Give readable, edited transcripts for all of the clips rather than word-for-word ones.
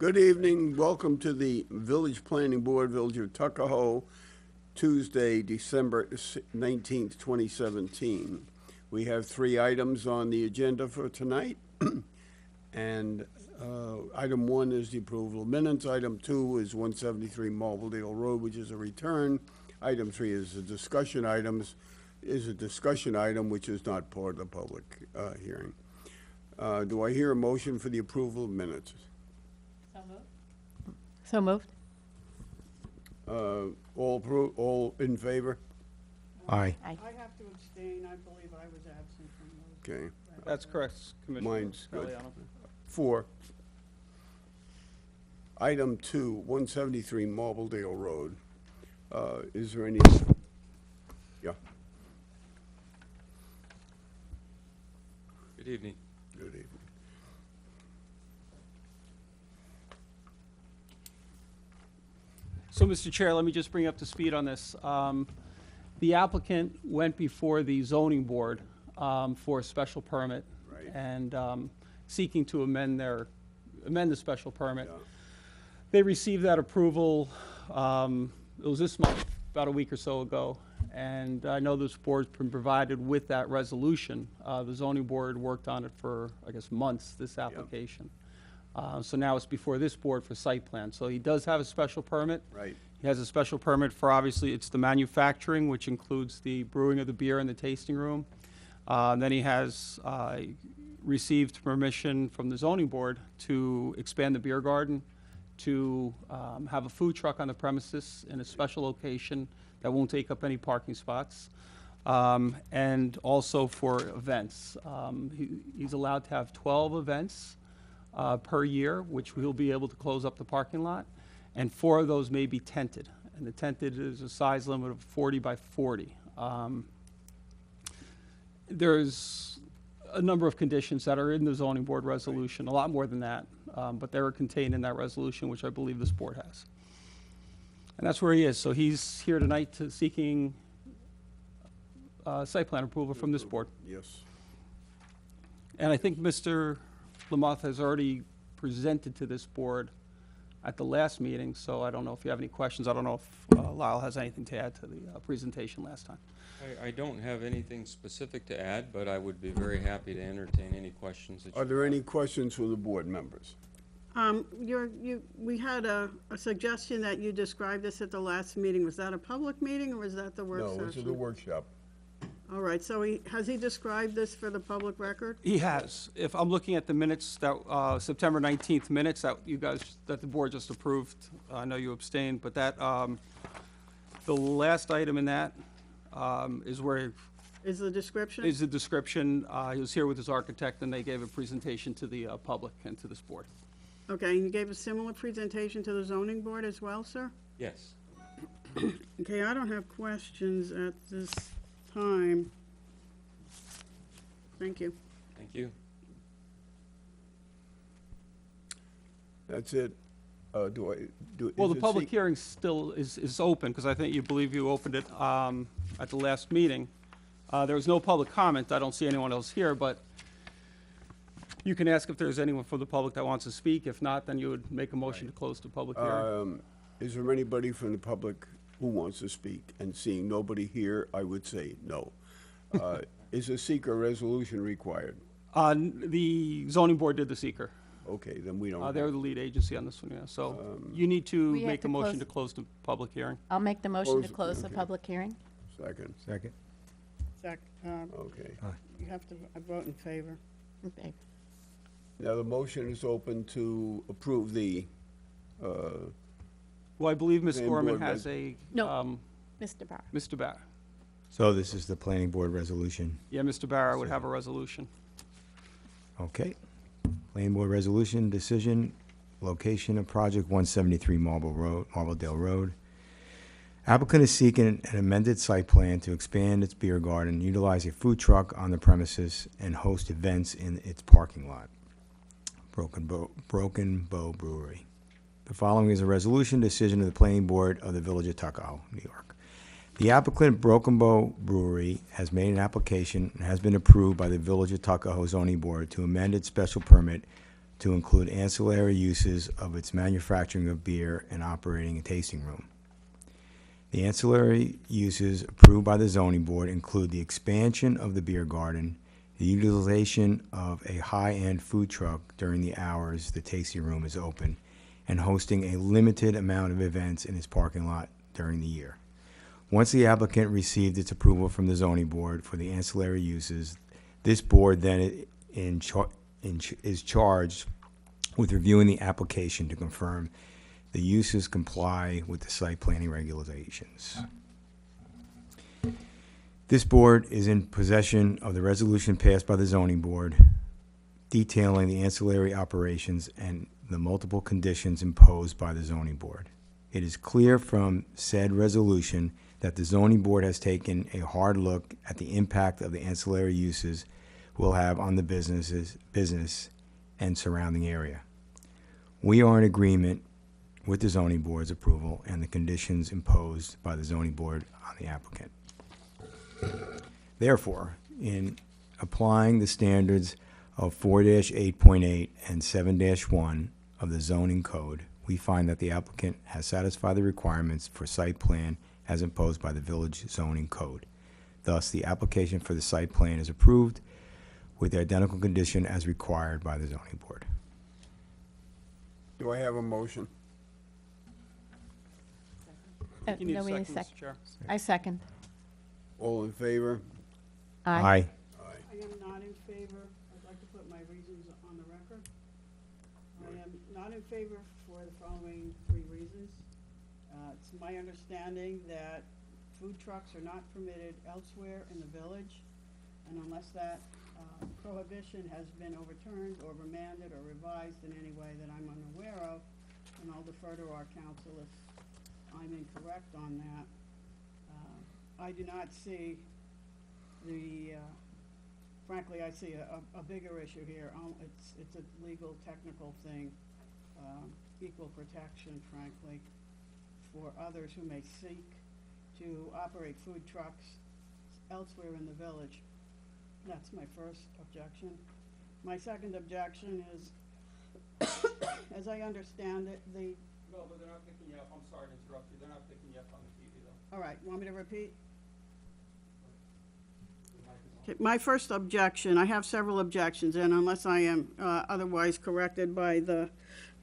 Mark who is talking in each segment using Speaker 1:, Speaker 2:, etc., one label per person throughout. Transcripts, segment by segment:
Speaker 1: Good evening. Welcome to the Village Planning Board, Village of Tuckahoe, Tuesday, December 19th, 2017. We have 3 items on the agenda for tonight. And item 1 is the approval of minutes. Item 2 is 173 Marveldale Road, which is a return. Item 3 is a discussion item, which is not part of the public hearing. Do I hear a motion for the approval of minutes?
Speaker 2: So moved.
Speaker 1: All in favor?
Speaker 3: Aye.
Speaker 2: Aye.
Speaker 4: I have to abstain. I believe I was absent from those.
Speaker 1: Okay.
Speaker 5: That's correct, Commissioner
Speaker 1: Mine's good.
Speaker 5: Galliano.
Speaker 1: 4. Item 2, 173 Marveldale Road. Is there any? Yeah,
Speaker 6: Good evening.
Speaker 1: good evening.
Speaker 5: So, Mr. Chair, let me just bring you up to speed on this. The applicant went before the zoning board for a special permit.
Speaker 1: Right.
Speaker 5: And seeking to amend the special permit.
Speaker 1: Yeah.
Speaker 5: They received that approval, it was this month, about a week or so ago. And I know this board's been provided with that resolution. The zoning board worked on it for, I guess, months, this application. So now it's before this board for site plan. So he does have a special permit.
Speaker 1: Right.
Speaker 5: He has a special permit for, obviously, it's the manufacturing, which includes the brewing of the beer in the tasting room. Then he has received permission from the zoning board to expand the beer garden, to have a food truck on the premises in a special location that won't take up any parking spots, and also for events. He's allowed to have 12 events per year, which we'll be able to close up the parking lot, and 4 of those may be tented. And the tented is a size limit of 40 by 40. There's a number of conditions that are in the zoning board resolution, a lot more than that, but they were contained in that resolution, which I believe this board has. And that's where he is. So he's here tonight seeking site plan approval from this board.
Speaker 1: Yes.
Speaker 5: And I think Mr. Lamoth has already presented to this board at the last meeting, so I don't know if you have any questions. I don't know if Lyle has anything to add to the presentation last time.
Speaker 6: I don't have anything specific to add, but I would be very happy to entertain any questions that you
Speaker 1: Are there any questions from the board members?
Speaker 4: We had a suggestion that you described this at the last meeting. Was that a public meeting or was that the work session?
Speaker 1: No, this is the workshop.
Speaker 4: All right, so has he described this for the public record?
Speaker 5: He has. If I'm looking at the minutes, that September 19th minutes that the board just approved, I know you abstained, but that, the last item in that is where
Speaker 4: Is the description?
Speaker 5: is the description. He was here with his architect, and they gave a presentation to the public and to this board.
Speaker 4: Okay, and you gave a similar presentation to the zoning board as well, sir?
Speaker 6: Yes.
Speaker 4: Okay, I don't have questions at this time. Thank you.
Speaker 6: Thank you.
Speaker 1: That's it.
Speaker 5: Well,
Speaker 1: is
Speaker 5: the
Speaker 1: it
Speaker 5: public hearing still is open, because I think you believe you opened it at the last meeting. There was no public comment. I don't see anyone else here, but you can ask if there's anyone from the public that wants to speak. If not, then you would make a motion to close the public hearing.
Speaker 1: Is there anybody from the public who wants to speak? And seeing nobody here, I would say no. Is a seeker resolution required?
Speaker 5: The zoning board did the seeker.
Speaker 1: Okay, then we don't.
Speaker 5: They're the lead agency on this one, yeah. So you need to
Speaker 2: We have
Speaker 5: make
Speaker 2: to
Speaker 5: a motion
Speaker 2: close-
Speaker 5: to close the public hearing.
Speaker 2: I'll make the motion to
Speaker 1: Close-
Speaker 2: close the
Speaker 1: okay.
Speaker 2: public hearing.
Speaker 1: Second,
Speaker 3: Second.
Speaker 1: okay.
Speaker 4: You have to vote in favor.
Speaker 2: Okay.
Speaker 1: Now, the motion is open to approve the,
Speaker 5: Well, I believe Ms.
Speaker 1: Planning
Speaker 5: Gorman
Speaker 1: board
Speaker 5: has a,
Speaker 2: No. Mr. Barr.
Speaker 5: Mr. Barr.
Speaker 3: So this is the planning board resolution.
Speaker 5: Yeah, Mr. Barr would have a resolution.
Speaker 3: Okay. Planning board resolution, decision, location of project 173 Marveldale Road. Applicant is seeking an amended site plan to expand its beer garden, utilize a food truck on the premises, and host events in its parking lot. Broken Bow Brewery. The following is a resolution decision of the planning board of the Village of Tuckahoe, New York. The applicant, Broken Bow Brewery, has made an application and has been approved by the Village of Tuckahoe zoning board to amend its special permit to include ancillary uses of its manufacturing of beer and operating a tasting room. The ancillary uses approved by the zoning board include the expansion of the beer garden, the utilization of a high-end food truck during the hours the tasting room is open, and hosting a limited amount of events in its parking lot during the year. Once the applicant received its approval from the zoning board for the ancillary uses, this board then is charged with reviewing the application to confirm the uses comply with the site planning regulations. This board is in possession of the resolution passed by the zoning board detailing the ancillary operations and the multiple conditions imposed by the zoning board. It is clear from said resolution that the zoning board has taken a hard look at the impact of the ancillary uses will have on the business and surrounding area. We are in agreement with the zoning board's approval and the conditions imposed by the zoning board on the applicant. Therefore, in applying the standards of 4-8.8 and 7-1 of the zoning code, we find that the applicant has satisfied the requirements for site plan as imposed by the village zoning code. Thus, the application for the site plan is approved with the identical condition as required by the zoning board.
Speaker 1: Do I have a motion?
Speaker 5: You need a
Speaker 2: No, we need a
Speaker 5: second, Mr.
Speaker 2: second.
Speaker 5: Chair.
Speaker 2: I second.
Speaker 1: All in favor?
Speaker 3: Aye.
Speaker 4: I am not in favor, I'd like to put my reasons on the record. I am not in favor for the following 3 reasons. It's my understanding that food trucks are not permitted elsewhere in the village, and unless that prohibition has been overturned or remanded or revised in any way that I'm unaware of, and I'll defer to our counsel if I'm incorrect on that. I do not see frankly, I see a bigger issue here. It's a legal, technical thing, equal protection, frankly, for others who may seek to operate food trucks elsewhere in the village. That's my first objection. My second objection is, as I understand it,
Speaker 5: No, but they're not picking you up. I'm sorry to interrupt you. They're not picking you up on the TV, though.
Speaker 4: all right, want me to repeat? Okay, my first objection, I have several objections, and unless I am otherwise corrected by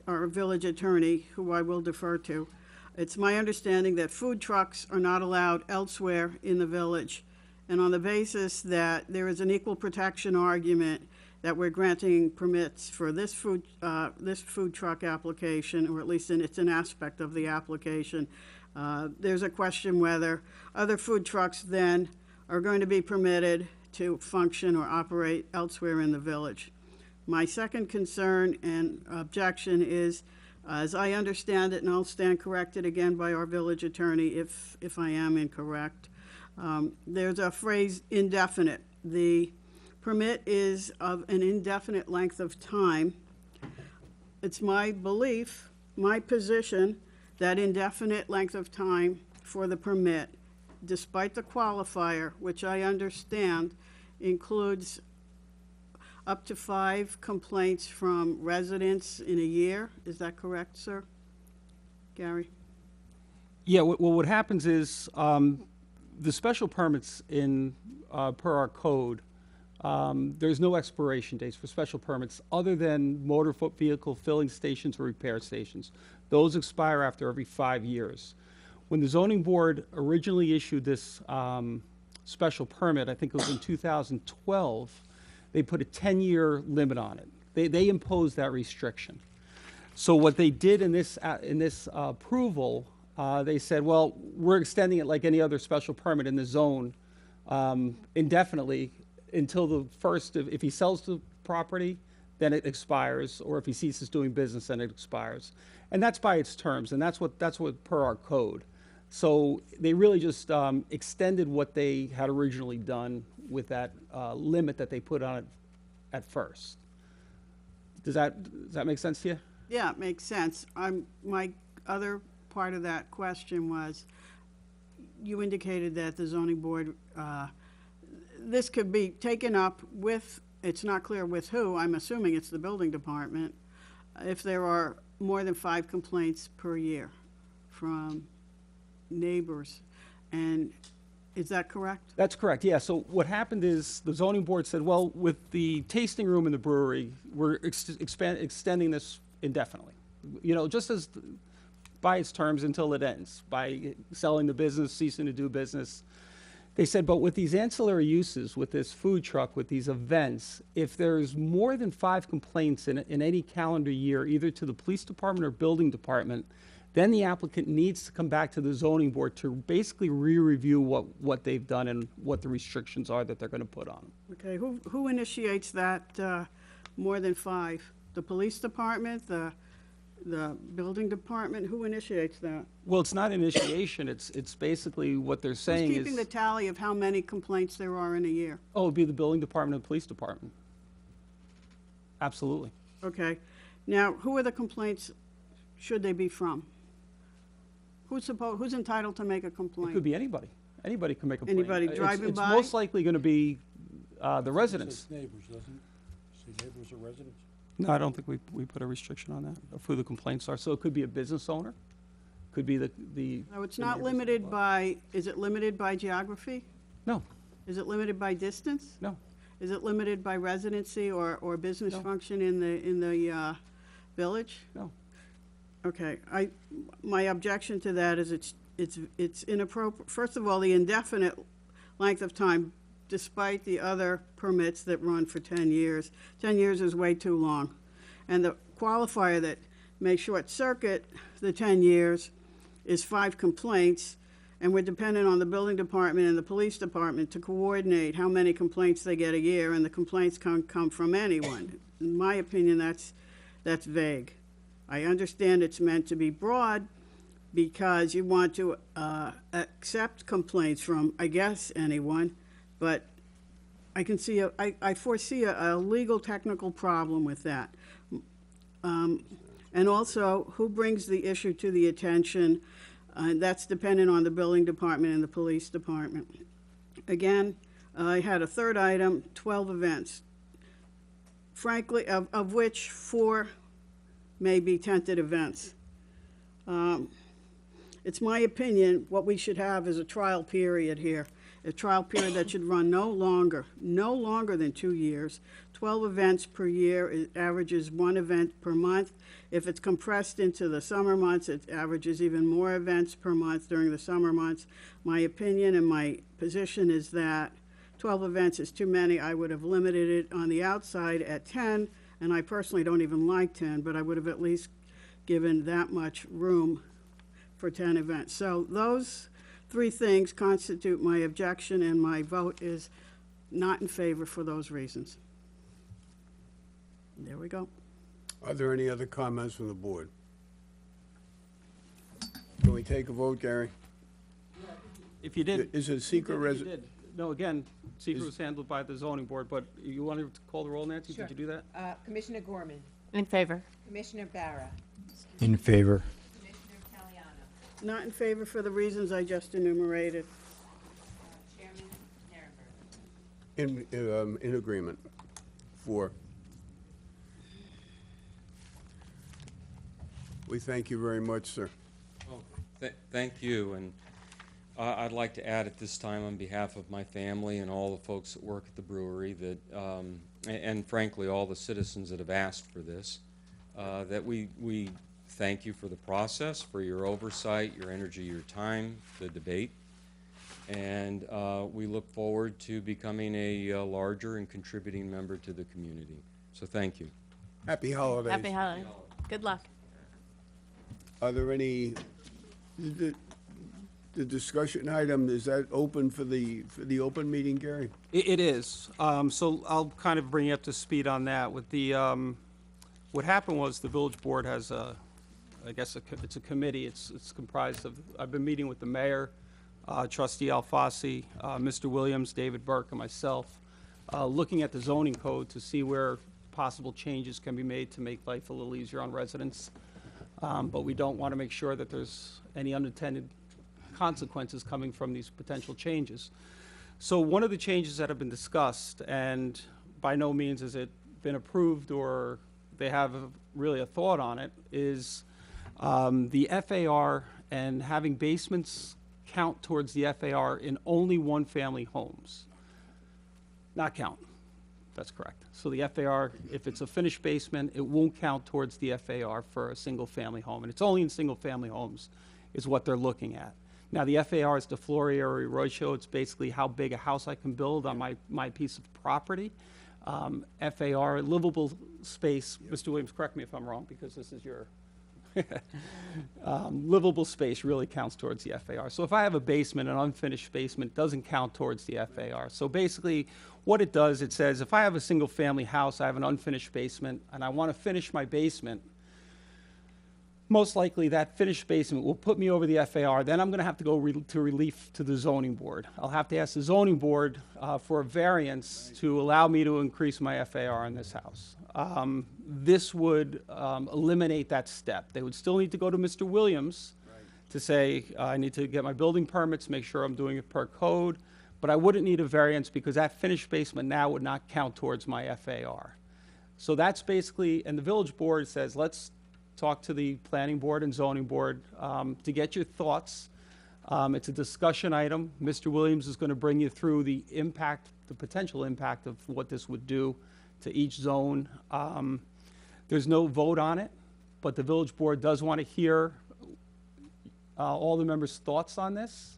Speaker 4: our village attorney, who I will defer to, it's my understanding that food trucks are not allowed elsewhere in the village. And on the basis that there is an equal protection argument that we're granting permits for this food truck application, or at least it's an aspect of the application, there's a question whether other food trucks then are going to be permitted to function or operate elsewhere in the village. My second concern and objection is, as I understand it, and I'll stand corrected again by our village attorney if I am incorrect, there's a phrase indefinite. The permit is of an indefinite length of time. It's my belief, my position, that indefinite length of time for the permit, despite the qualifier, which I understand includes up to 5 complaints from residents in a year. Is that correct, sir? Gary?
Speaker 5: Yeah, well, what happens is, the special permits per our code, there's no expiration dates for special permits other than motor vehicle filling stations or repair stations. Those expire after every 5 years. When the zoning board originally issued this special permit, I think it was in 2012, they put a 10-year limit on it. They imposed that restriction. So what they did in this approval, they said, well, we're extending it like any other special permit in the zone indefinitely until the first, if he sells the property, then it expires, or if he ceases doing business, then it expires. And that's by its terms, and that's what per our code. So they really just extended what they had originally done with that limit that they put on it at first. Does that make sense to you?
Speaker 4: Yeah, it makes sense. My other part of that question was, you indicated that the zoning board, this could be taken up with, it's not clear with who, I'm assuming it's the building department, if there are more than 5 complaints per year from neighbors. And is that correct?
Speaker 5: That's correct, yeah. So what happened is the zoning board said, well, with the tasting room in the brewery, we're extending this indefinitely. You know, just as by its terms until it ends, by selling the business, ceasing to do business. They said, but with these ancillary uses, with this food truck, with these events, if there's more than 5 complaints in any calendar year, either to the police department or building department, then the applicant needs to come back to the zoning board to basically re-review what they've done and what the restrictions are that they're going to put on them.
Speaker 4: Okay, who initiates that more than 5? The police department, the building department? Who initiates that?
Speaker 5: Well, it's not initiation, it's basically what they're saying
Speaker 4: Who's keeping the
Speaker 5: is,
Speaker 4: tally of how many complaints there are in a year?
Speaker 5: oh, it'd be the building department and the police department. Absolutely.
Speaker 4: Okay. Now, who are the complaints, should they be from? Who's entitled to make a
Speaker 5: It
Speaker 4: complaint?
Speaker 5: could be anybody. Anybody can make a complaint.
Speaker 4: Anybody driving by?
Speaker 5: It's most likely going to be the residents.
Speaker 7: Says neighbors, doesn't it? Say neighbors or residents?
Speaker 5: No, I don't think we put a restriction on that, of who the complaints are. So it could be a business owner, could be the.
Speaker 4: No, it's
Speaker 5: the
Speaker 4: not
Speaker 5: neighbors.
Speaker 4: limited by, is it limited by geography?
Speaker 5: No,
Speaker 4: Is it limited by distance?
Speaker 5: no.
Speaker 4: Is it limited by residency or business
Speaker 5: No.
Speaker 4: function in the village?
Speaker 5: No.
Speaker 4: Okay, my objection to that is it's inappropriate. First of all, the indefinite length of time, despite the other permits that run for 10 years. 10 years is way too long. And the qualifier that may short-circuit the 10 years is 5 complaints, and we're dependent on the building department and the police department to coordinate how many complaints they get a year, and the complaints can come from anyone. In my opinion, that's vague. I understand it's meant to be broad because you want to accept complaints from, I guess, anyone, but I foresee a legal technical problem with that. And also, who brings the issue to the attention? That's dependent on the building department and the police department. Again, I had a third item, 12 events. Frankly, of which 4 may be tented events. It's my opinion, what we should have is a trial period here. A trial period that should run no longer than 2 years. 12 events per year, it averages 1 event per month. If it's compressed into the summer months, it averages even more events per month during the summer months. My opinion and my position is that 12 events is too many. I would have limited it on the outside at 10, and I personally don't even like 10, but I would have at least given that much room for 10 events. So those 3 things constitute my objection, and my vote is not in favor for those reasons. There we go.
Speaker 1: Are there any other comments from the board? Can we take a vote, Gary?
Speaker 5: If you did.
Speaker 1: Is it a secret
Speaker 5: You
Speaker 1: resident?
Speaker 5: did. No, again, secret was handled by the zoning board, but you wanted to call the roll, Nancy?
Speaker 8: Sure.
Speaker 5: Did you do that?
Speaker 8: Commissioner Gorman,
Speaker 2: In favor.
Speaker 8: Commissioner Barra,
Speaker 3: In favor.
Speaker 8: Commissioner Taliano,
Speaker 4: Not in favor for the reasons I just enumerated.
Speaker 8: Chairman Nierenberg.
Speaker 1: In agreement. 4. We thank you very much, sir.
Speaker 6: Oh, thank you, and I'd like to add at this time on behalf of my family and all the folks that work at the brewery that, and frankly, all the citizens that have asked for this, that we thank you for the process, for your oversight, your energy, your time, the debate, and we look forward to becoming a larger and contributing member to the community. So thank you.
Speaker 1: Happy holidays.
Speaker 2: Happy holidays. Good luck.
Speaker 1: Are there any, the discussion item, is that open for the open meeting, Gary?
Speaker 5: It is. So I'll kind of bring you up to speed on that. With the, what happened was the village board has I guess it's a committee. It's comprised of, I've been meeting with the mayor, trustee Alfasi, Mr. Williams, David Burke, and myself, looking at the zoning code to see where possible changes can be made to make life a little easier on residents. But we don't want to make sure that there's any unintended consequences coming from these potential changes. So one of the changes that have been discussed, and by no means has it been approved or they have really a thought on it, is the FAR and having basements count towards the FAR in only one-family homes. Not count. That's correct. So the FAR, if it's a finished basement, it won't count towards the FAR for a single-family home. And it's only in single-family homes is what they're looking at. Now, the FAR is the floor area ratio. It's basically how big a house I can build on my piece of property. FAR, livable space, Mr. Williams, correct me if I'm wrong, because this is your, livable space really counts towards the FAR. So if I have a basement, an unfinished basement, it doesn't count towards the FAR. So basically, what it does, it says, if I have a single-family house, I have an unfinished basement, and I want to finish my basement, most likely that finished basement will put me over the FAR. Then I'm going to have to go to relief to the zoning board. I'll have to ask the zoning board for a variance to allow me to increase my FAR in this house. This would eliminate that step. They would still need to go to Mr. Williams to say, I need to get my building permits, make sure I'm doing it per code, but I wouldn't need a variance because that finished basement now would not count towards my FAR. So that's basically, and the village board says, let's talk to the planning board and zoning board to get your thoughts. It's a discussion item. Mr. Williams is going to bring you through the impact, the potential impact of what this would do to each zone. There's no vote on it, but the village board does want to hear all the members' thoughts on this.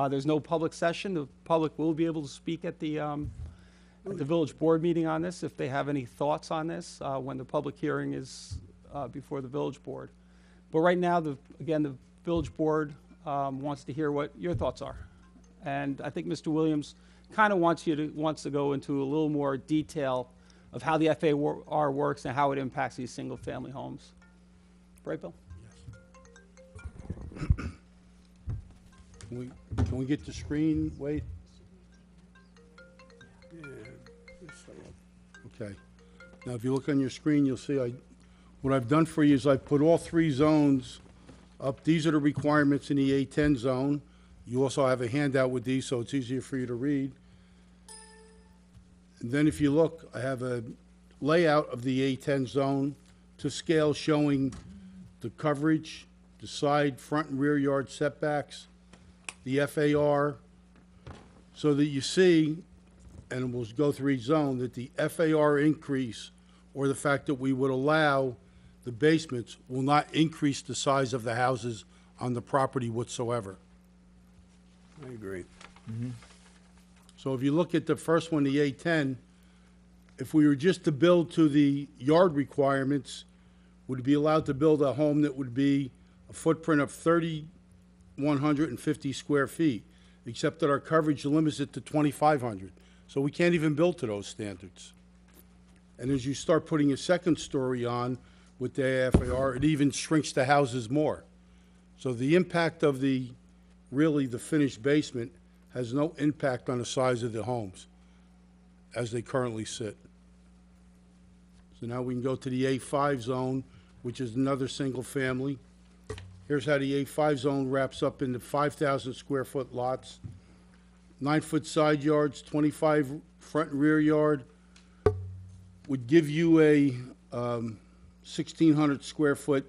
Speaker 5: There's no public session. The public will be able to speak at the village board meeting on this if they have any thoughts on this when the public hearing is before the village board. But right now, again, the village board wants to hear what your thoughts are. And I think Mr. Williams kind of wants to go into a little more detail of how the FAR works and how it impacts these single-family homes. Right, Bill?
Speaker 7: Can we get the screen, Wade?
Speaker 1: Yeah, just
Speaker 7: Okay. Now, if you look on your screen, you'll see what I've done for you is I've put all three zones up. These are the requirements in the A10 zone. You also have a handout with these, so it's easier for you to read. And then if you look, I have a layout of the A10 zone to scale showing the coverage, the side, front, and rear yard setbacks, the FAR, so that you see, and we'll go through each zone, that the FAR increase, or the fact that we would allow the basements, will not increase the size of the houses on the property whatsoever.
Speaker 1: I agree.
Speaker 7: So if you look at the first one, the A10, if we were just to build to the yard requirements, would be allowed to build a home that would be a footprint of 3,150 square feet, except that our coverage limits it to 2,500. So we can't even build to those standards. And as you start putting a second story on with the FAR, it even shrinks the houses more. So the impact of the finished basement has no impact on the size of the homes as they currently sit. So now we can go to the A5 zone, which is another single family. Here's how the A5 zone wraps up into 5,000 square foot lots, 9-foot side yards, 25 front and rear yard, would give you a 1,600 square foot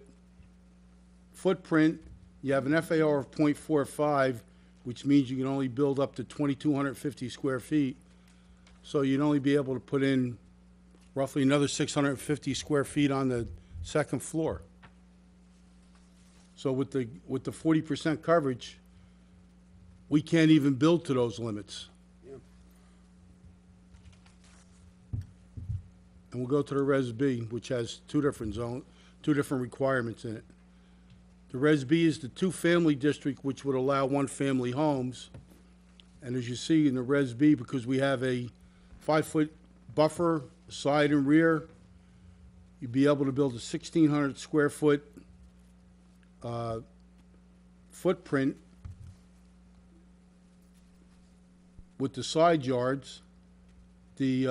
Speaker 7: footprint. You have an FAR of 0.45, which means you can only build up to 2,250 square feet. So you'd only be able to put in roughly another 650 square feet on the second floor. So with the 40% coverage, we can't even build to those limits. And we'll go to the Res B, which has two different requirements in it. The Res B is the two-family district, which would allow one-family homes. And as you see in the Res B, because we have a 5-foot buffer, side and rear, you'd be able to build a 1,600 square foot footprint with the side yards. The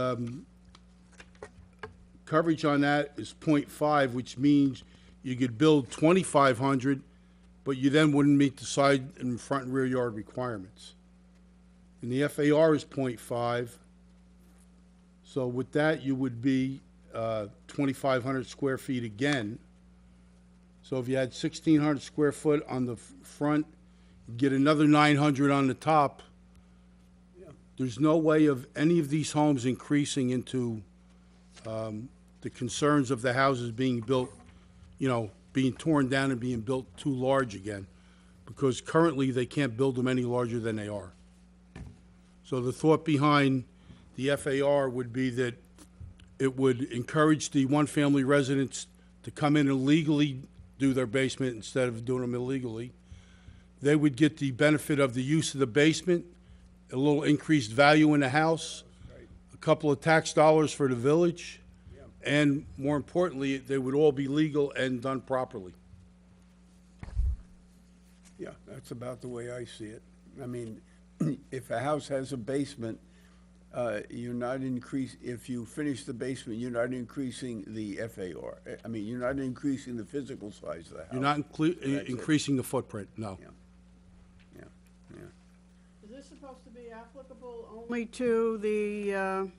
Speaker 7: coverage on that is 0.5, which means you could build 2,500, but you then wouldn't meet the side and front and rear yard requirements. And the FAR is 0.5. So with that, you would be 2,500 square feet again. So if you had 1,600 square foot on the front, get another 900 on the top, there's no way of any of these homes increasing into the concerns of the houses being built, you know, being torn down and being built too large again, because currently they can't build them any larger than they are. So the thought behind the FAR would be that it would encourage the one-family residents to come in and legally do their basement instead of doing them illegally. They would get the benefit of the use of the basement, a little increased value in the house, a couple of tax dollars for the village, and more importantly, they would all be legal and done properly.
Speaker 1: Yeah, that's about the way I see it. I mean, if a house has a basement, you're not if you finish the basement, you're not increasing the FAR. I mean, you're not increasing the physical size of the house.
Speaker 7: You're not
Speaker 1: it.
Speaker 7: increasing the footprint, no.
Speaker 1: Yeah. Yeah, yeah.
Speaker 4: Is this supposed to be applicable only to the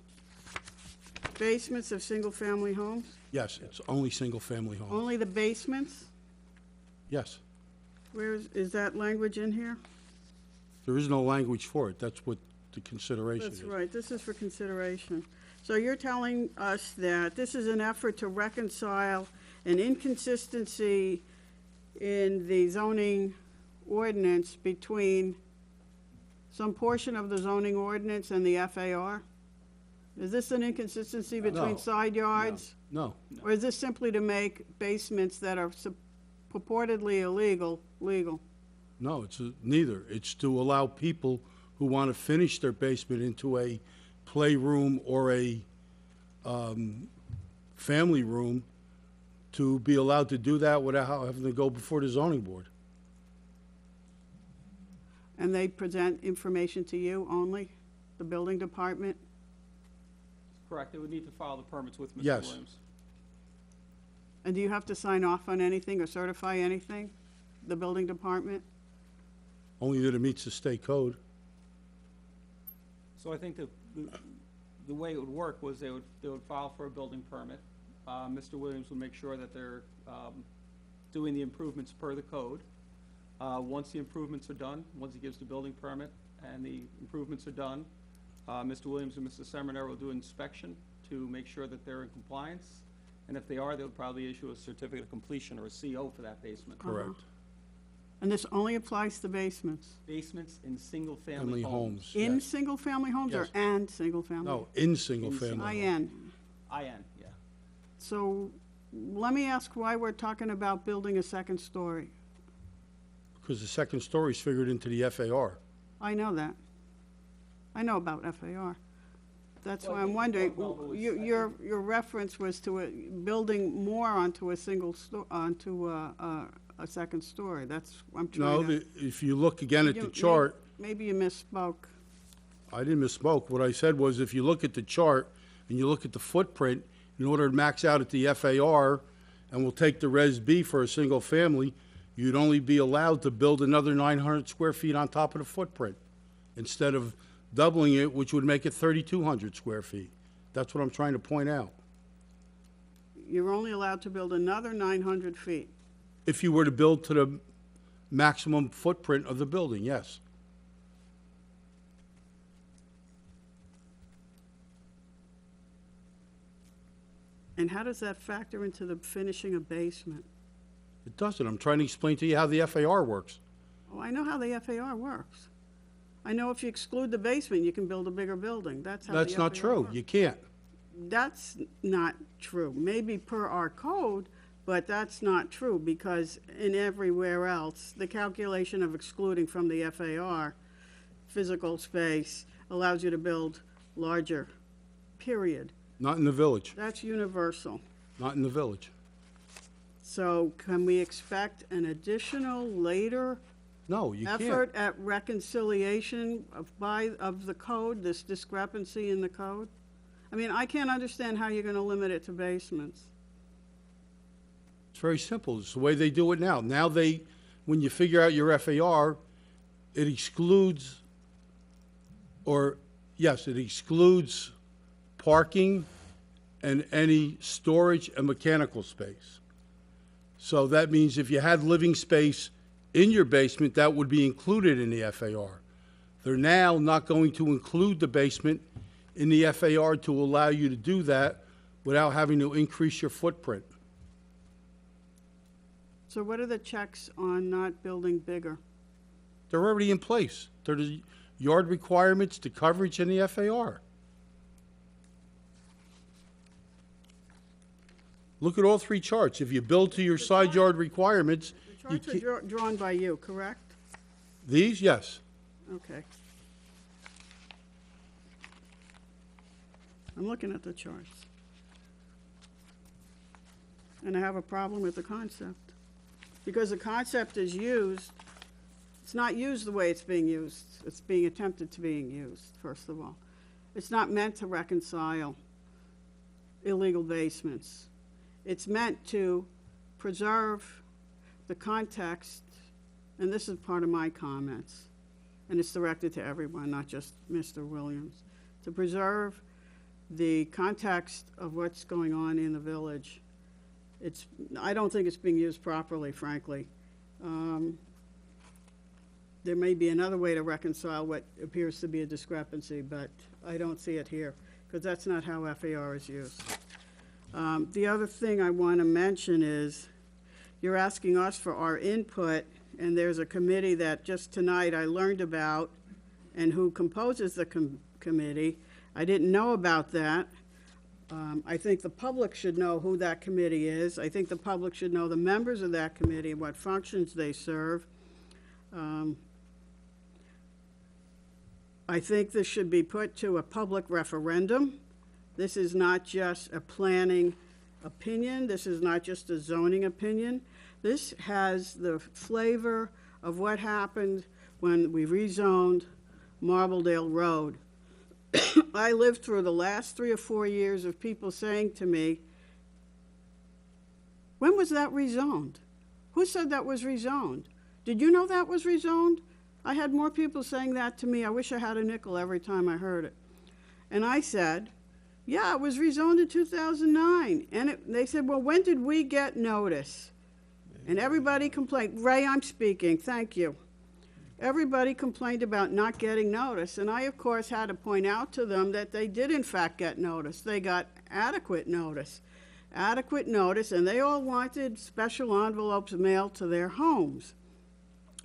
Speaker 4: basements of single-family homes?
Speaker 7: Yes, it's only single-family homes.
Speaker 4: Only the basements?
Speaker 7: Yes.
Speaker 4: Is that language in here?
Speaker 7: There is no language for it. That's what the consideration is.
Speaker 4: That's right, this is for consideration. So you're telling us that this is an effort to reconcile an inconsistency in the zoning ordinance between some portion of the zoning ordinance and the FAR? Is this an inconsistency between
Speaker 7: No.
Speaker 4: side yards?
Speaker 7: No,
Speaker 4: Or is this simply to make basements that are purportedly illegal, legal?
Speaker 7: no, it's neither. It's to allow people who want to finish their basement into a playroom or a family room to be allowed to do that without having to go before the zoning board.
Speaker 4: And they present information to you only, the building department?
Speaker 5: Correct, they would need to file the permits with Mr.
Speaker 7: Yes.
Speaker 5: Williams.
Speaker 4: And do you have to sign off on anything or certify anything, the building department?
Speaker 7: Only that it meets the state code.
Speaker 5: So I think the way it would work was they would file for a building permit. Mr. Williams would make sure that they're doing the improvements per the code. Once the improvements are done, once he gives the building permit and the improvements are done, Mr. Williams and Mr. Seminary will do an inspection to make sure that they're in compliance. And if they are, they'll probably issue a certificate of completion or a CO for that basement.
Speaker 7: Correct.
Speaker 4: And this only applies to basements?
Speaker 5: Basements in single-family
Speaker 7: Family
Speaker 5: homes.
Speaker 7: homes.
Speaker 4: In
Speaker 7: yes.
Speaker 4: single-family homes or
Speaker 7: Yes.
Speaker 4: and single-family?
Speaker 7: No, in single-family homes.
Speaker 4: IN.
Speaker 5: IN, yeah.
Speaker 4: So let me ask why we're talking about building a second story.
Speaker 7: Because the second story is figured into the FAR.
Speaker 4: I know that. I know about FAR. That's
Speaker 5: Well,
Speaker 4: why
Speaker 5: I
Speaker 4: I'm
Speaker 5: think
Speaker 4: wondering,
Speaker 5: what Melba was-
Speaker 4: your reference was to building more onto a onto a second story. That's, I'm
Speaker 7: No,
Speaker 4: trying to.
Speaker 7: if you look again at the
Speaker 4: You-
Speaker 7: chart,
Speaker 4: Maybe you misspoke.
Speaker 7: I didn't misspoke. What I said was if you look at the chart and you look at the footprint, in order to max out at the FAR, and we'll take the Res B for a single family, you'd only be allowed to build another 900 square feet on top of the footprint, instead of doubling it, which would make it 3,200 square feet. That's what I'm trying to point out.
Speaker 4: You're only allowed to build another 900 feet.
Speaker 7: If you were to build to the maximum footprint of the building, yes.
Speaker 4: And how does that factor into the finishing a basement?
Speaker 7: It doesn't. I'm trying to explain to you how the FAR works.
Speaker 4: Oh, I know how the FAR works. I know if you exclude the basement, you can build a bigger building. That's how the
Speaker 7: That's not
Speaker 4: FAR
Speaker 7: true.
Speaker 4: works.
Speaker 7: You can't.
Speaker 4: That's not true. Maybe per our code, but that's not true because in everywhere else, the calculation of excluding from the FAR, physical space, allows you to build larger, period.
Speaker 7: Not in the village.
Speaker 4: That's universal.
Speaker 7: Not in the village.
Speaker 4: So can we expect an additional later
Speaker 7: No, you can't.
Speaker 4: effort at reconciliation of the code, this discrepancy in the code? I mean, I can't understand how you're gonna limit it to basements.
Speaker 7: It's very simple. It's the way they do it now. Now when you figure out your FAR, it excludes, it excludes parking and any storage and mechanical space. So that means if you had living space in your basement, that would be included in the FAR. They're now not going to include the basement in the FAR to allow you to do that without having to increase your footprint.
Speaker 4: So what are the checks on not building bigger?
Speaker 7: They're already in place. They're the yard requirements, the coverage, and the FAR. Look at all three charts. If you build to your side yard requirements,
Speaker 4: The
Speaker 7: you
Speaker 4: charts are drawn by you, correct?
Speaker 7: these, yes.
Speaker 4: Okay. I'm looking at the charts. And I have a problem with the concept. Because the concept is used, it's not used the way it's being used. It's being attempted to being used, first of all. It's not meant to reconcile illegal basements. It's meant to preserve the context, and this is part of my comments, and it's directed to everyone, not just Mr. Williams, to preserve the context of what's going on in the village. I don't think it's being used properly, frankly. There may be another way to reconcile what appears to be a discrepancy, but I don't see it here, because that's not how FAR is used. The other thing I want to mention is, you're asking us for our input, and there's a committee that just tonight I learned about, and who composes the committee. I didn't know about that. I think the public should know who that committee is. I think the public should know the members of that committee and what functions they serve. I think this should be put to a public referendum. This is not just a planning opinion. This is not just a zoning opinion. This has the flavor of what happened when we rezoned Marbledale Road. I lived through the last 3 or 4 years of people saying to me, when was that rezoned? Who said that was rezoned? Did you know that was rezoned? I had more people saying that to me. I wish I had a nickel every time I heard it. And I said, yeah, it was rezoned in 2009. And they said, well, when did we get notice? And everybody complained. Ray, I'm speaking. Thank you. Everybody complained about not getting notice, and I, of course, had to point out to them that they did, in fact, get notice. They got adequate notice, and they all wanted special envelopes mailed to their homes.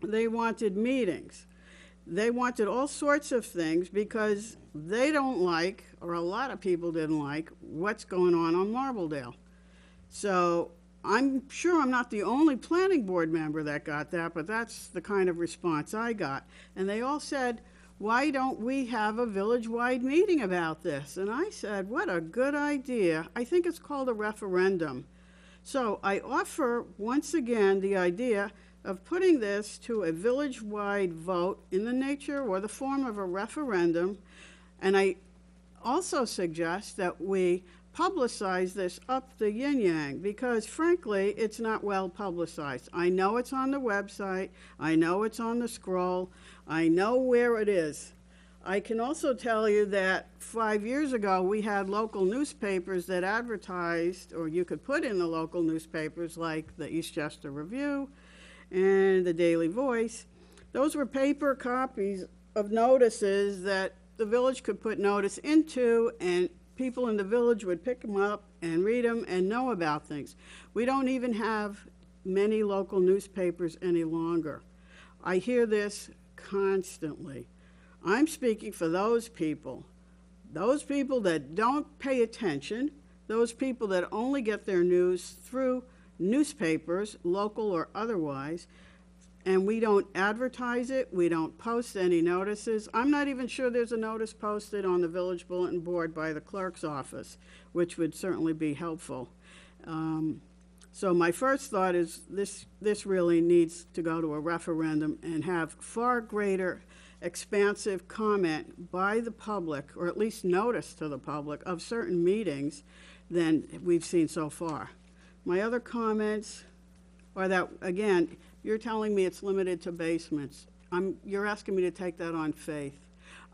Speaker 4: They wanted meetings. They wanted all sorts of things because they don't like, or a lot of people didn't like, what's going on Marbledale. So I'm sure I'm not the only planning board member that got that, but that's the kind of response I got. And they all said, why don't we have a village-wide meeting about this? And I said, what a good idea. I think it's called a referendum. So I offer, once again, the idea of putting this to a village-wide vote in the nature or the form of a referendum. And I also suggest that we publicize this up the yin-yang, because frankly, it's not well publicized. I know it's on the website, I know it's on the scroll, I know where it is. I can also tell you that 5 years ago, we had local newspapers that advertised, or you could put in the local newspapers like the Eastchester Review and the Daily Voice. Those were paper copies of notices that the village could put notice into, and people in the village would pick them up and read them and know about things. We don't even have many local newspapers any longer. I hear this constantly. I'm speaking for those people that don't pay attention, those people that only get their news through newspapers, local or otherwise, and we don't advertise it, we don't post any notices. I'm not even sure there's a notice posted on the village bulletin board by the clerk's office, which would certainly be helpful. So my first thought is this really needs to go to a referendum and have far greater expansive comment by the public, or at least notice to the public of certain meetings than we've seen so far. My other comments are that, again, you're telling me it's limited to basements. You're asking me to take that on faith.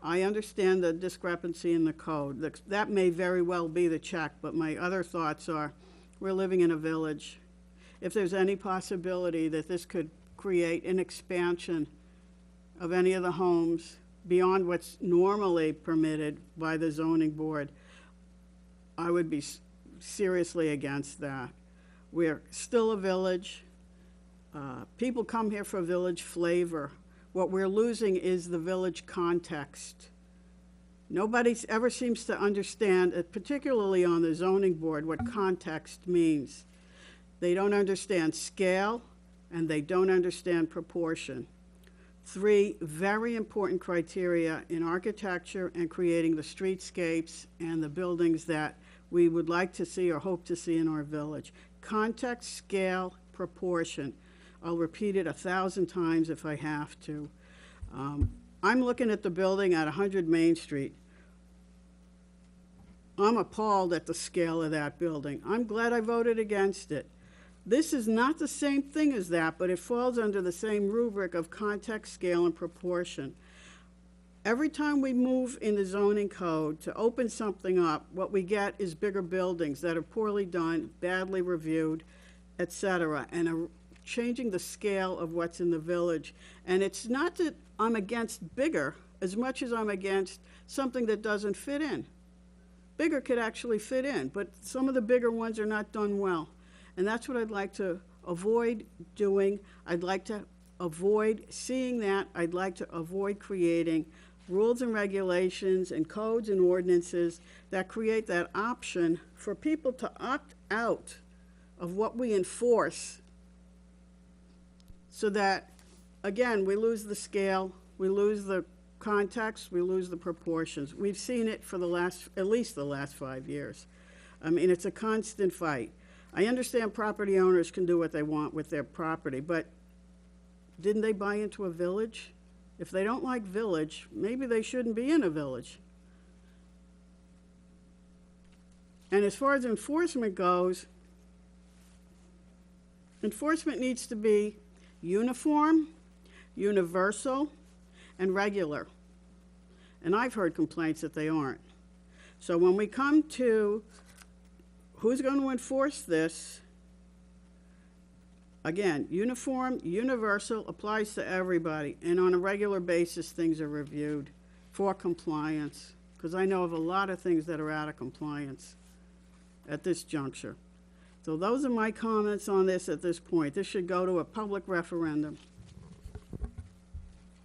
Speaker 4: I understand the discrepancy in the code. That may very well be the check, but my other thoughts are, we're living in a village. If there's any possibility that this could create an expansion of any of the homes beyond what's normally permitted by the zoning board, I would be seriously against that. We're still a village. People come here for village flavor. What we're losing is the village context. Nobody ever seems to understand, particularly on the zoning board, what context means. They don't understand scale, and they don't understand proportion. 3 very important criteria in architecture and creating the streetscapes and the buildings that we would like to see or hope to see in our village. Context, scale, proportion. I'll repeat it 1,000 times if I have to. I'm looking at the building at 100 Main Street. I'm appalled at the scale of that building. I'm glad I voted against it. This is not the same thing as that, but it falls under the same rubric of context, scale, and proportion. Every time we move in the zoning code to open something up, what we get is bigger buildings that are poorly done, badly reviewed, et cetera, and are changing the scale of what's in the village. And it's not that I'm against bigger as much as I'm against something that doesn't fit in. Bigger could actually fit in, but some of the bigger ones are not done well. And that's what I'd like to avoid doing. I'd like to avoid seeing that. I'd like to avoid creating rules and regulations and codes and ordinances that create that option for people to opt out of what we enforce, so that, again, we lose the scale, we lose the context, we lose the proportions. We've seen it for at least the last 5 years. I mean, it's a constant fight. I understand property owners can do what they want with their property, but didn't they buy into a village? If they don't like village, maybe they shouldn't be in a village. And as far as enforcement goes, enforcement needs to be uniform, universal, and regular. And I've heard complaints that they aren't. So when we come to who's going to enforce this, again, uniform, universal, applies to everybody. And on a regular basis, things are reviewed for compliance, because I know of a lot of things that are out of compliance at this juncture. So those are my comments on this at this point. This should go to a public referendum.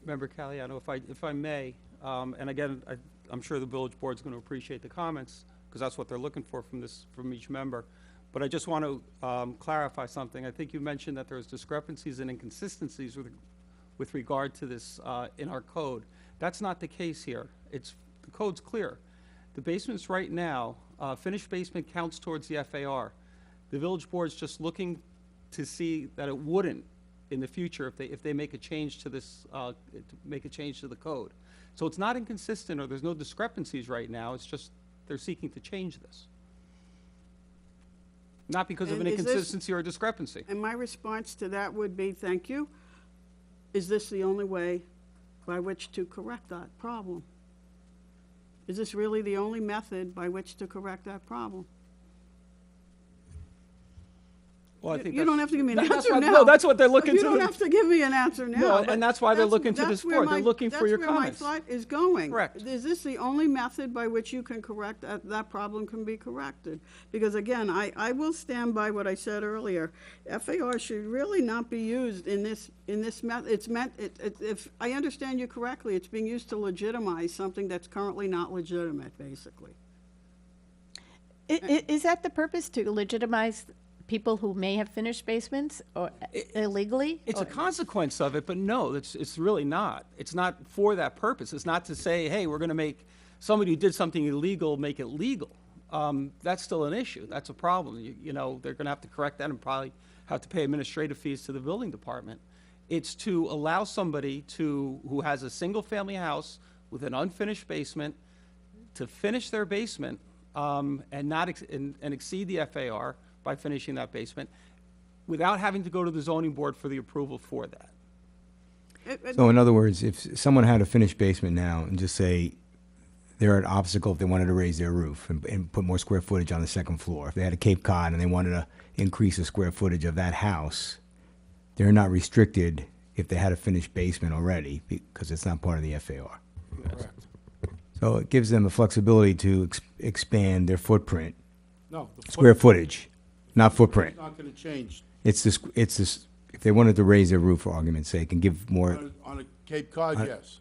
Speaker 5: Member Caliano, if I may, and again, I'm sure the village board's going to appreciate the comments, because that's what they're looking for from each member. But I just want to clarify something. I think you mentioned that there's discrepancies and inconsistencies with regard to this in our code. That's not the case here. The code's clear. The basements right now, finished basement counts towards the FAR. The village board's just looking to see that it wouldn't in the future if they make a change to this, to make a change to the code. So it's not inconsistent, or there's no discrepancies right now. It's just they're seeking to change this. Not because of an
Speaker 4: And is this-
Speaker 5: inconsistency or a discrepancy.
Speaker 4: And my response to that would be, thank you. Is this the only way by which to correct that problem? Is this really the only method by which to correct that problem?
Speaker 5: Well, I think
Speaker 4: You don't have to give me an
Speaker 5: that's
Speaker 4: answer
Speaker 5: what-
Speaker 4: now.
Speaker 5: No, that's what they're looking
Speaker 4: You
Speaker 5: to.
Speaker 4: don't have to give me an answer now.
Speaker 5: No,
Speaker 4: but
Speaker 5: and that's why they're
Speaker 4: that's-
Speaker 5: looking to
Speaker 4: that's
Speaker 5: this
Speaker 4: where
Speaker 5: board. They're
Speaker 4: my-
Speaker 5: looking for your comments.
Speaker 4: That's where my thought is going.
Speaker 5: Correct.
Speaker 4: Is this the only method by which you can correct, that problem can be corrected? Because again, I will stand by what I said earlier. FAR should really not be used in this method. It's meant, if I understand you correctly, it's being used to legitimize something that's currently not legitimate, basically.
Speaker 2: Is that the purpose, to legitimize people who may have finished basements or illegally?
Speaker 5: It's a
Speaker 2: Or-
Speaker 5: consequence of it, but no, it's really not. It's not for that purpose. It's not to say, hey, we're going to make somebody who did something illegal make it legal. That's still an issue. That's a problem. You know, they're going to have to correct that and probably have to pay administrative fees to the building department. It's to allow somebody who has a single-family house with an unfinished basement to finish their basement and not and exceed the FAR by finishing that basement without having to go to the zoning board for the approval for that.
Speaker 3: So in other words, if someone had a finished basement now and just say they're an obstacle if they wanted to raise their roof and put more square footage on the second floor, if they had a Cape Cod and they wanted to increase the square footage of that house, they're not restricted if they had a finished basement already because it's not part of the FAR. So it gives them the flexibility to expand their footprint,
Speaker 7: No. the
Speaker 3: square
Speaker 7: footprint
Speaker 3: footage, not footprint.
Speaker 7: is not gonna change.
Speaker 3: It's this, if they wanted to raise their roof for argument's sake and give more,
Speaker 7: On a Cape Cod, yes.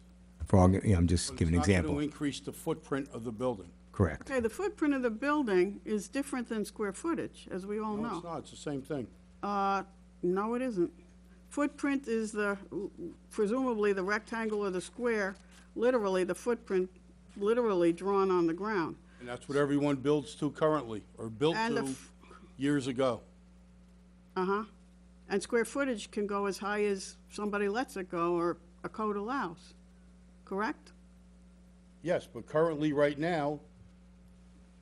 Speaker 3: I'm just
Speaker 7: But
Speaker 3: giving an
Speaker 7: It's not
Speaker 3: example.
Speaker 7: gonna increase the footprint of the building.
Speaker 3: Correct.
Speaker 4: Okay, the footprint of the building is different than square footage, as we all
Speaker 7: No,
Speaker 4: know.
Speaker 7: it's not, it's the same thing.
Speaker 4: No, it isn't. Footprint is presumably the rectangle or the square, literally the footprint, literally drawn on the ground.
Speaker 7: And that's what everyone builds to currently, or built
Speaker 4: And the
Speaker 7: to
Speaker 4: f-
Speaker 7: years ago.
Speaker 4: Uh-huh. And square footage can go as high as somebody lets it go or a code allows, correct?
Speaker 7: Yes, but currently, right now,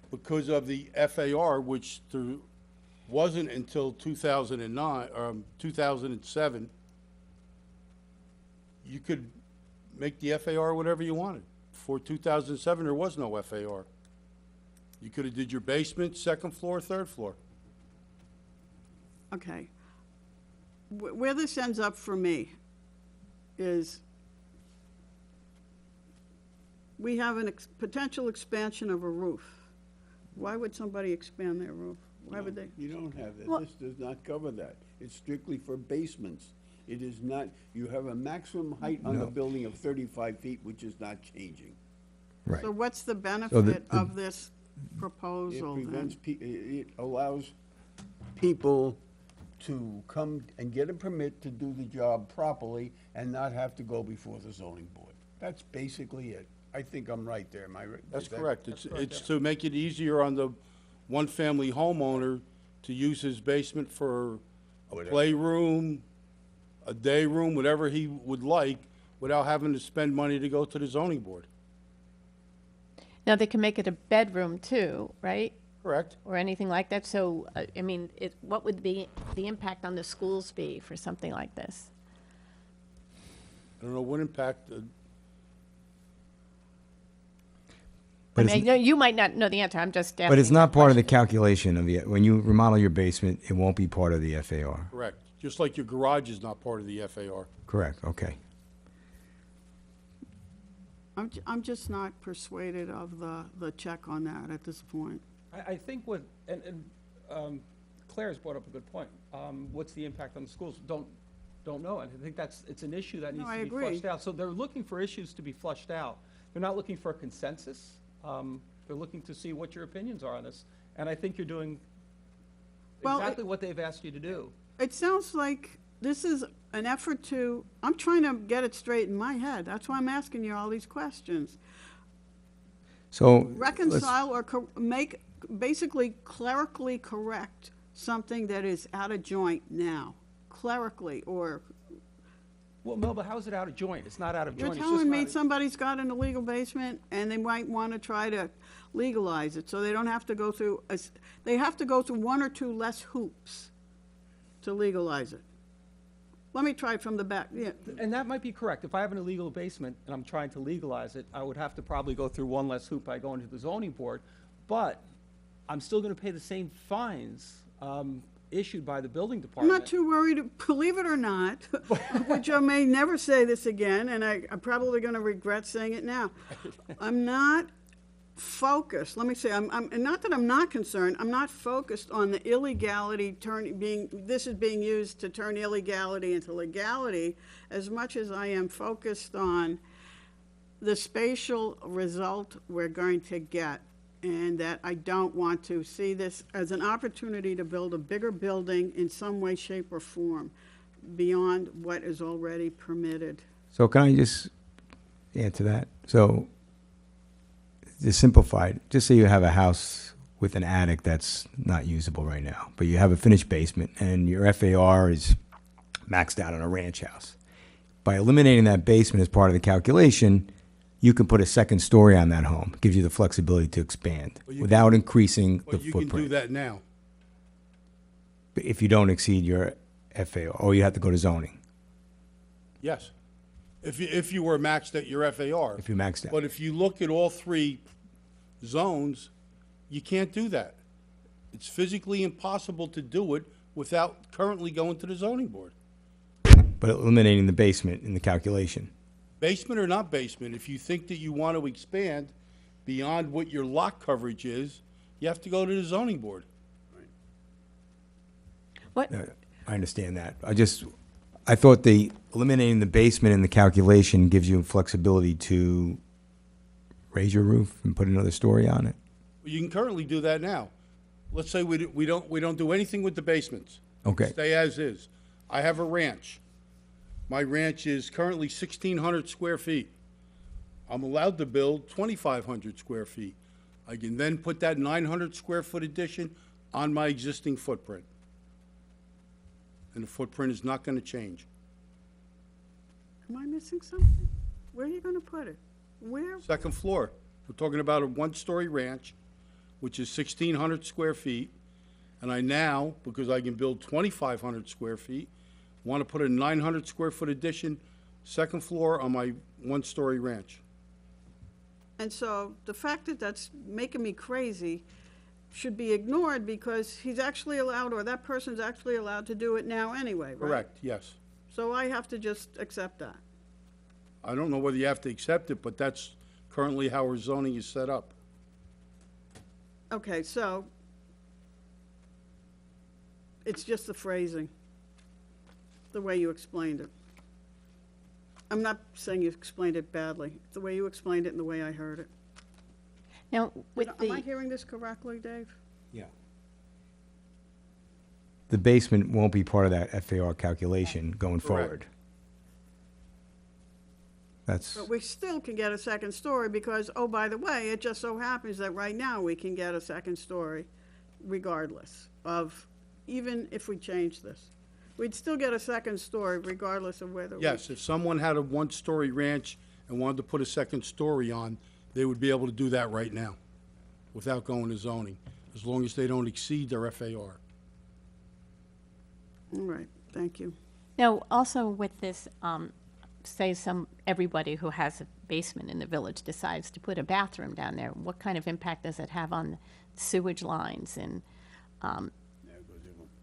Speaker 7: because of the FAR, which there wasn't until 2009, 2007, you could make the FAR whatever you wanted. Before 2007, there was no FAR. You could have did your basement, second floor, third floor.
Speaker 4: Okay. Where this ends up for me is we have a potential expansion of a roof. Why would somebody expand their roof? Why would they?
Speaker 1: You don't have that.
Speaker 2: Well-
Speaker 1: This does not cover that. It's strictly for basements. It is not, you have a maximum height on the
Speaker 3: No.
Speaker 1: building of 35 feet, which is not changing.
Speaker 3: Right.
Speaker 4: So what's the benefit
Speaker 3: the-
Speaker 4: of this
Speaker 1: It
Speaker 4: proposal
Speaker 1: prevents,
Speaker 4: then?
Speaker 1: it allows people to come and get a permit to do the job properly and not have to go before the zoning board. That's basically it. I think I'm right there, am I right?
Speaker 7: That's
Speaker 1: Is that-
Speaker 7: correct. It's to make it easier on the one-family homeowner to use his basement for a
Speaker 1: Whatever.
Speaker 7: playroom, a day room, whatever he would like, without having to spend money to go to the zoning board.
Speaker 2: Now, they can make it a bedroom too, right?
Speaker 7: Correct.
Speaker 2: Or anything like that, so, I mean, what would the impact on the schools be for something like this?
Speaker 7: I don't know what impact,
Speaker 2: I
Speaker 3: But
Speaker 2: mean,
Speaker 3: it's,
Speaker 2: you might not know the answer, I'm just asking.
Speaker 3: but it's not
Speaker 2: that
Speaker 3: part of the
Speaker 2: question.
Speaker 3: calculation of the, when you remodel your basement, it won't be part of the FAR.
Speaker 7: correct. Just like your garage is not part of the FAR.
Speaker 3: Correct, okay.
Speaker 4: I'm just not persuaded of the check on that at this point.
Speaker 5: I think what, Claire's brought up a good point. What's the impact on the schools? Don't know. And I think it's an issue that
Speaker 4: No,
Speaker 5: needs
Speaker 4: I
Speaker 5: to be
Speaker 4: agree.
Speaker 5: flushed out. So they're looking for issues to be flushed out. They're not looking for a consensus. They're looking to see what your opinions are on this. And I think you're doing
Speaker 4: Well,
Speaker 5: exactly what they've asked you to do.
Speaker 4: It sounds like this is an effort I'm trying to get it straight in my head. That's why I'm asking you all these questions.
Speaker 3: So. let's-
Speaker 4: Reconcile or basically clerically correct something that is out of joint now. Clerically, or
Speaker 5: Well, Melba, how is it out of joint? It's not out of
Speaker 4: you're
Speaker 5: joint. It's
Speaker 4: telling
Speaker 5: just
Speaker 4: me
Speaker 5: not-
Speaker 4: somebody's got an illegal basement and they might want to try to legalize it, so they don't have to go through, they have to go through one or two less hoops to legalize it. Let me try it from the back, yeah.
Speaker 5: And that might be correct. If I have an illegal basement and I'm trying to legalize it, I would have to probably go through one less hoop by going to the zoning board. But I'm still going to pay the same fines issued by the building
Speaker 4: I'm
Speaker 5: department.
Speaker 4: not too worried, believe it or not, which I may never say this again, and I'm probably going to regret saying it now. I'm not focused, let me say, and not that I'm not concerned, I'm not focused on the illegality this is being used to turn illegality into legality, as much as I am focused on the spatial result we're going to get, and that I don't want to see this as an opportunity to build a bigger building in some way, shape, or form beyond what is already permitted.
Speaker 3: So can I just add to that? So, to simplify it, just say you have a house with an attic that's not usable right now, but you have a finished basement and your FAR is maxed out on a ranch house. By eliminating that basement as part of the calculation, you can put a second story on that home. Gives you the flexibility to expand
Speaker 7: But you
Speaker 3: without increasing the
Speaker 7: But you can do
Speaker 3: footprint.
Speaker 7: that now.
Speaker 3: If you don't exceed your FAR, or you have to go to zoning.
Speaker 7: Yes. if you were maxed at your FAR.
Speaker 3: If you maxed out.
Speaker 7: But if you look at all three zones, you can't do that. It's physically impossible to do it without currently going to the zoning board.
Speaker 3: But eliminating the basement in the calculation.
Speaker 7: Basement or not basement, if you think that you want to expand beyond what your lot coverage is, you have to go to the zoning board.
Speaker 2: What,
Speaker 3: I understand that. I thought eliminating the basement in the calculation gives you flexibility to raise your roof and put another story on it.
Speaker 7: You can currently do that now. Let's say we don't do anything with the basements.
Speaker 3: Okay.
Speaker 7: Stay as is. I have a ranch. My ranch is currently 1,600 square feet. I'm allowed to build 2,500 square feet. I can then put that 900 square foot addition on my existing footprint. And the footprint is not gonna change.
Speaker 4: Am I missing something? Where are you gonna put it? Where?
Speaker 7: Second floor. We're talking about a one-story ranch, which is 1,600 square feet. And I now, because I can build 2,500 square feet, want to put a 900 square foot addition, second floor on my one-story ranch.
Speaker 4: And so the fact that that's making me crazy should be ignored because he's actually allowed, or that person's actually allowed to do it now anyway, right?
Speaker 7: Correct, yes.
Speaker 4: So I have to just accept that.
Speaker 7: I don't know whether you have to accept it, but that's currently how our zoning is set up.
Speaker 4: Okay, so it's just the phrasing, the way you explained it. I'm not saying you explained it badly, it's the way you explained it and the way I heard it.
Speaker 2: now, with
Speaker 4: Am I
Speaker 2: the,
Speaker 4: hearing this correctly, Dave?
Speaker 3: Yeah. The basement won't be part of that FAR calculation going forward. That's,
Speaker 4: But we still can get a second story because, oh, by the way, it just so happens that right now we can get a second story regardless of, even if we change this. We'd still get a second story regardless of whether we.
Speaker 7: Yes, if someone had a one-story ranch and wanted to put a second story on, they would be able to do that right now without going to zoning, as long as they don't exceed their FAR.
Speaker 4: All right, thank you.
Speaker 2: now, also with this, say everybody who has a basement in the village decides to put a bathroom down there, what kind of impact does it have on sewage lines and,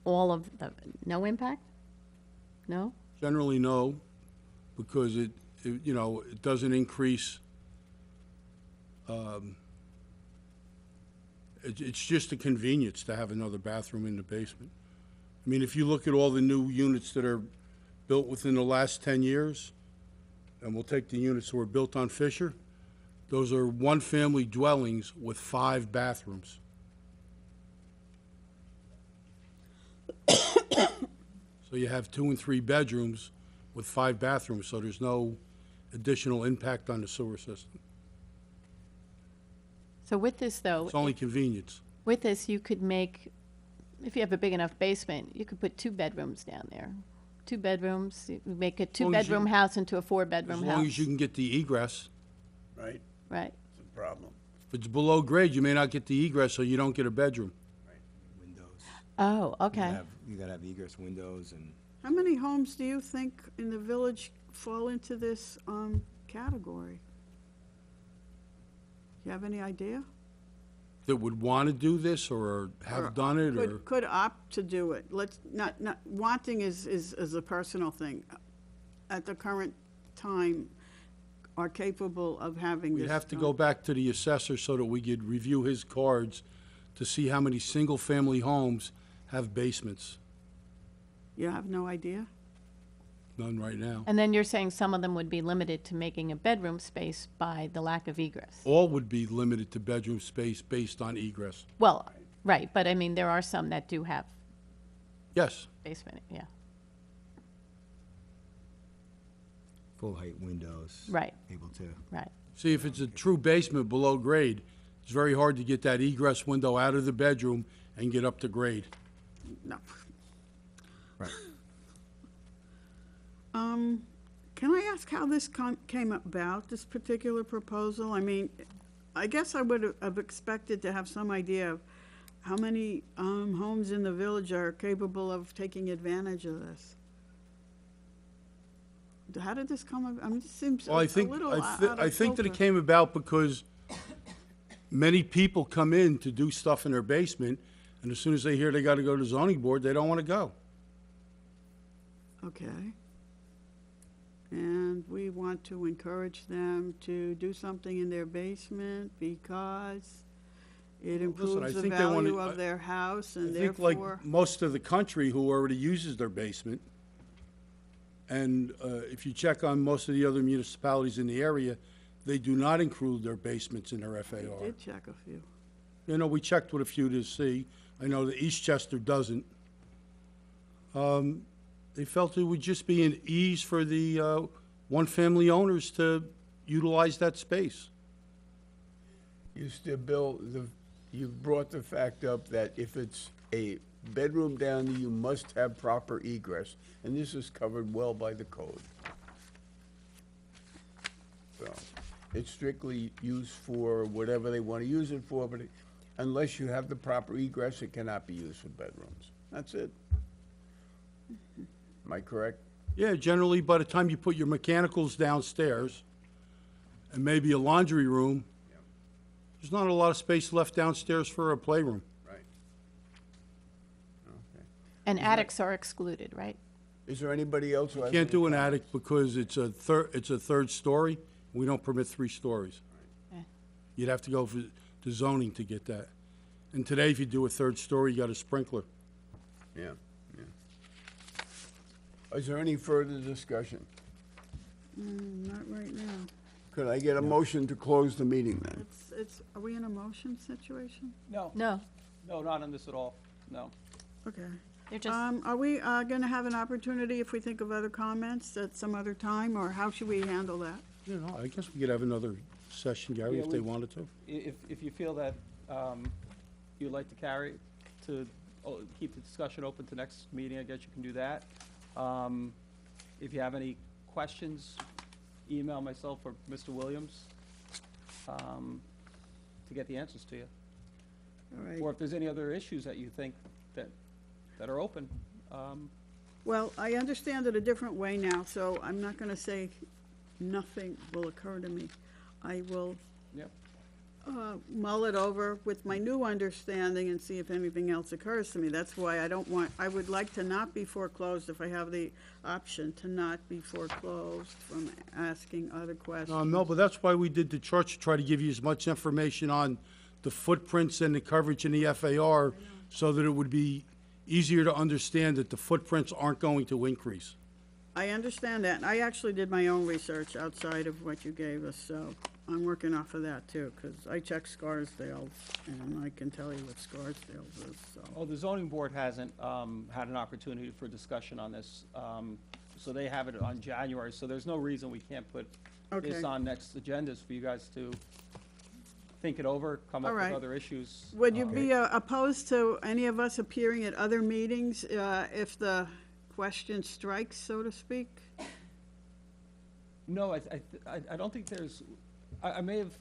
Speaker 2: all of the, no impact? No?
Speaker 7: Generally, no, because it doesn't increase. It's just a convenience to have another bathroom in the basement. I mean, if you look at all the new units that are built within the last 10 years, and we'll take the units that were built on Fisher, those are one-family dwellings with 5 bathrooms. So you have 2 and 3 bedrooms with 5 bathrooms, so there's no additional impact on the sewer system.
Speaker 2: So with this, though,
Speaker 7: It's only convenience.
Speaker 2: with this, you could make, if you have a big enough basement, you could put 2 bedrooms down there. 2 bedrooms, you make a
Speaker 7: long as you-
Speaker 2: 2-bedroom house into a
Speaker 7: As
Speaker 2: 4-bedroom house.
Speaker 7: long as you can get the egress.
Speaker 1: Right?
Speaker 2: Right.
Speaker 1: It's a problem.
Speaker 7: If it's below grade, you may not get the egress, so you don't get a bedroom.
Speaker 3: windows.
Speaker 2: Oh, okay.
Speaker 3: You gotta have egress windows and.
Speaker 4: How many homes do you think in the village fall into this category? You have any idea?
Speaker 7: That would want to do this or have done it, or?
Speaker 4: Could opt to do it. Let's, not, wanting is a personal thing. At the current time, are capable of having this
Speaker 7: We'd have to
Speaker 4: done.
Speaker 7: go back to the assessor so that we could review his cards to see how many single-family homes have basements.
Speaker 4: You have no idea?
Speaker 7: None right now.
Speaker 2: And then you're saying some of them would be limited to making a bedroom space by the lack of egress?
Speaker 7: All would be limited to bedroom space based on egress.
Speaker 2: Well, right, but I mean, there are some that do have
Speaker 7: Yes,
Speaker 2: basement, yeah,
Speaker 3: Full height windows.
Speaker 2: right,
Speaker 3: Able to.
Speaker 2: right.
Speaker 7: see, if it's a true basement below grade, it's very hard to get that egress window out of the bedroom and get up to grade.
Speaker 4: No.
Speaker 3: Right.
Speaker 4: Can I ask how this came about, this particular proposal? I mean, I guess I would have expected to have some idea of how many homes in the village are capable of taking advantage of this. how did this come, I mean, it seems a
Speaker 7: Well,
Speaker 4: little out of
Speaker 7: I think that it
Speaker 4: kilter.
Speaker 7: came about because many people come in to do stuff in their basement, and as soon as they hear they gotta go to zoning board, they don't wanna go.
Speaker 4: Okay. And we want to encourage them to do something in their basement because it
Speaker 7: listen, I
Speaker 4: improves the
Speaker 7: think they wanna-
Speaker 4: value of their house
Speaker 7: I
Speaker 4: and
Speaker 7: think
Speaker 4: therefore.
Speaker 7: like most of the country who already uses their basement, and if you check on most of the other municipalities in the area, they do not include their basements in their
Speaker 4: I
Speaker 7: FAR.
Speaker 4: did check a few.
Speaker 7: You know, we checked with a few to see. I know that Eastchester doesn't. They felt it would just be an ease for the one-family owners to utilize that space.
Speaker 1: You still, Bill, you brought the fact up that if it's a bedroom down there, you must have proper egress, and this is covered well by the code. So, it's strictly used for whatever they want to use it for, but unless you have the proper egress, it cannot be used for bedrooms. That's it. Am I correct?
Speaker 7: Yeah, generally, by the time you put your mechanicals downstairs and maybe a laundry room, there's not a lot of space left downstairs for a playroom.
Speaker 1: Right. Okay.
Speaker 2: And attics are excluded, right?
Speaker 1: Is there anybody else who has?
Speaker 7: Can't
Speaker 1: any
Speaker 7: do an
Speaker 1: comments?
Speaker 7: attic because it's a third story. We don't permit 3 stories.
Speaker 2: Yeah.
Speaker 7: You'd have to go to zoning to get that. And today, if you do a 3rd story, you got a sprinkler.
Speaker 1: Yeah, yeah. Is there any further discussion?
Speaker 4: Not right now.
Speaker 1: Could I get a motion to close the meeting then?
Speaker 4: Are we in a motion situation?
Speaker 5: No,
Speaker 2: No,
Speaker 5: no, not on this at all, no.
Speaker 4: Okay.
Speaker 2: they're just,
Speaker 4: Are we gonna have an opportunity if we think of other comments at some other time, or how should we handle that?
Speaker 7: You know, I guess we could have another session, Gary,
Speaker 5: Yeah,
Speaker 7: if they
Speaker 5: we-
Speaker 7: wanted to.
Speaker 5: If you feel that you'd like to keep the discussion open to next meeting, I guess you can do that. If you have any questions, email myself or Mr. Williams to get the answers to you.
Speaker 4: All right.
Speaker 5: Or if there's any other issues that you think that are open.
Speaker 4: Well, I understand it a different way now, so I'm not gonna say nothing will occur to me. I will
Speaker 5: Yep.
Speaker 4: mull it over with my new understanding and see if anything else occurs to me. That's why I would like to not be foreclosed if I have the option to not be foreclosed from asking other questions.
Speaker 7: No, but that's why we did the charts, to try to give you as much information on the footprints and the coverage in the FAR, so that it would be easier to understand that the footprints aren't going to increase.
Speaker 4: I understand that. I actually did my own research outside of what you gave us, so I'm working off of that too, because I checked Scarsdale, and I can tell you what Scarsdale's is, so.
Speaker 5: Oh, the zoning board hasn't had an opportunity for discussion on this, so they have it on January, so there's no reason we can't put
Speaker 4: Okay.
Speaker 5: this on next agendas for you guys to think it over, come up
Speaker 4: All
Speaker 5: with
Speaker 4: right.
Speaker 5: other issues.
Speaker 4: Would you be opposed to any of us appearing at other meetings if the question strikes, so to speak?
Speaker 5: No, I don't think there's, I may have,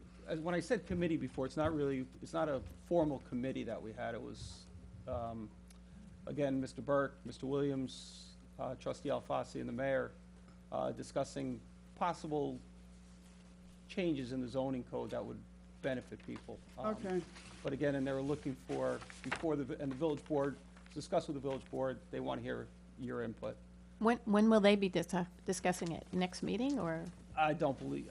Speaker 5: when I said committee before, it's not a formal committee that we had. It was, again, Mr. Burke, Mr. Williams, trustee Alfasi, and the mayor discussing possible changes in the zoning code that would benefit people.
Speaker 4: Okay.
Speaker 5: But again, and they were looking for, and the village board, discuss with the village board, they want to hear your input.
Speaker 2: when will they be discussing it? Next meeting, or?
Speaker 5: I don't believe,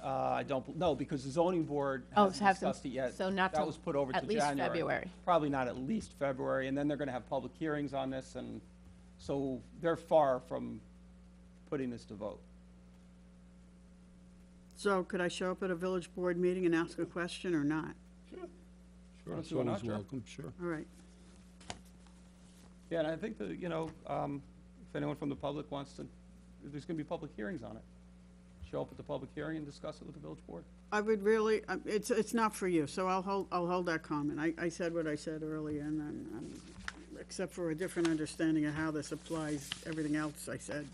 Speaker 5: no, because the zoning board
Speaker 2: Oh,
Speaker 5: hasn't
Speaker 2: have them-
Speaker 5: discussed it yet.
Speaker 2: so not
Speaker 5: That
Speaker 2: till
Speaker 5: was put over to
Speaker 2: at least
Speaker 5: January.
Speaker 2: February.
Speaker 5: Probably not at least February, and then they're gonna have public hearings on this, and so they're far from putting this to vote.
Speaker 4: So could I show up at a village board meeting and ask a question or not?
Speaker 7: Sure,
Speaker 5: Don't
Speaker 7: it's
Speaker 5: see why not,
Speaker 7: always
Speaker 5: Joe.
Speaker 7: welcome, sure.
Speaker 4: All right.
Speaker 5: Yeah, and I think that, if anyone from the public wants to, there's gonna be public hearings on it. Show up at the public hearing and discuss it with the village board.
Speaker 4: I would really, it's not for you, so I'll hold that comment. I said what I said earlier, and then, except for a different understanding of how this applies, everything else I said.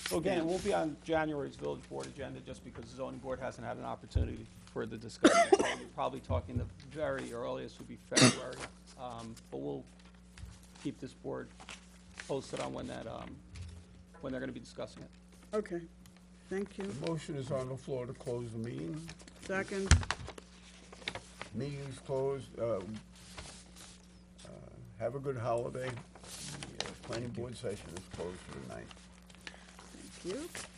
Speaker 5: So again, it won't be on January's village board agenda, just because the zoning board hasn't had an opportunity for the discussion. So we're probably talking the very earliest would be February, but we'll keep this board posted on when that, when they're gonna be discussing it.
Speaker 4: Okay, thank you.
Speaker 1: The motion is on the floor to close the meeting.
Speaker 4: Second,
Speaker 1: Meeting is closed. Have a good holiday. The planning board session is closed for the night.
Speaker 4: thank you.